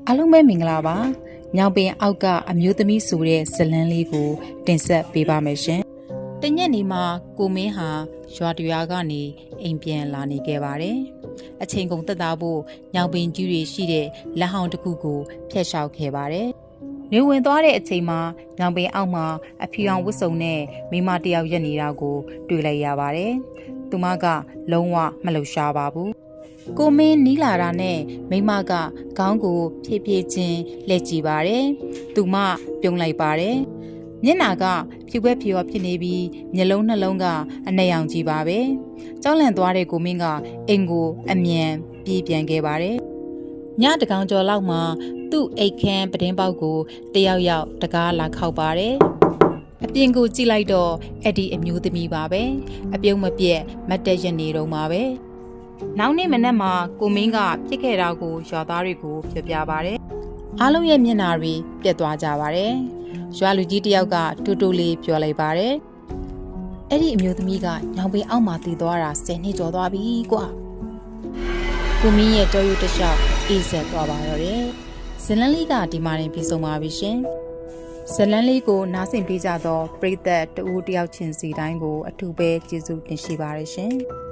အားလုံးပဲမင်္ဂလာပါညောင်ပင်အောက်ကအမျိုးသမီးဆိုတဲ့ဇလန်းလေးကိုတင်ဆက်ပေးပါမယ်ရှင်တညက်နေမှာကိုမင်းဟာရွာတရွာကနေအိမ်ပြန်လာနေခဲ့ပါတယ်အချိန်ကုန်သက်သာဖို့ညောင်ပင်ကြီးတွေရှိတဲ့လက်ဟောင်းတစ်ခုကိုဖျက်လျှောက်ခဲ့ပါတယ်နေဝင်သွားတဲ့အချိန်မှာညောင်ပင်အောက်မှာအဖြူအောင်ဝတ်စုံနဲ့မိမတယောက်ရက်နေတာကိုတွေ့လိုက်ရပါတယ်သူမကလုံးဝမလှူရှားပါဘူးကိုမင်းနီးလာတာနဲ့မိမကခေါင်းကိုဖြည့်ဖြည့်ချင်းလှည့်ကြည့်ပါတယ်။သူမပြုံးလိုက်ပါတယ်။မျက်နာကဖြူခွက်ဖြူရောဖြစ်နေပြီးမျက်လုံးနှလုံးကအနှဲ့ရောင်ကြီးပါပဲ။ကြောက်လန့်သွားတဲ့ကိုမင်းကအိမ်ကိုအမြန်ပြေးပြန်ခဲ့ပါတယ်။ညတကောင်ကျော်လောက်မှာသူ့အိတ်ခမ်းပတင်းပေါက်ကိုတယောက်ယောက်တကားလာခောက်ပါတယ်။အပြင်ကိုကြည့်လိုက်တော့အဲ့ဒီအမျိုးသမီးပါပဲ။အပြုံးမပြက်မတ်တက်ရနေတော့မှာပဲ။နောက်နေ့မနက်မှာကိုမင်းကဖြစ်ခဲ့တာကိုရွာသားတွေကိုပြောပြပါတယ်။အားလုံးရဲ့မျက်နှာတွေပြက်သွားကြပါတယ်။ရွာလူကြီးတယောက်ကတူတူလေးပြောလိုက်ပါတယ်။အဲ့ဒီအမျိုးသမီးကညောင်ပင်အောက်မှာတည်သွားတာ10နှစ်ကျော်သွားပြီကွာ။ကိုမင်းရဲ့ကြောရုပ်တစ်လျှောက်အေးဆက်သွားပါတော့တယ်။ဇလန်းလေးကဒီမှာရင်ပြီးဆုံးပါပြီရှင်။ဇလန်းလေးကိုနားဆင်ပေးကြတော့ပရိသတ်တဦးတယောက်ချင်းစီတိုင်းကိုအထူးပဲကျေးဇူးတင်ရှိပါတယ်ရှင်။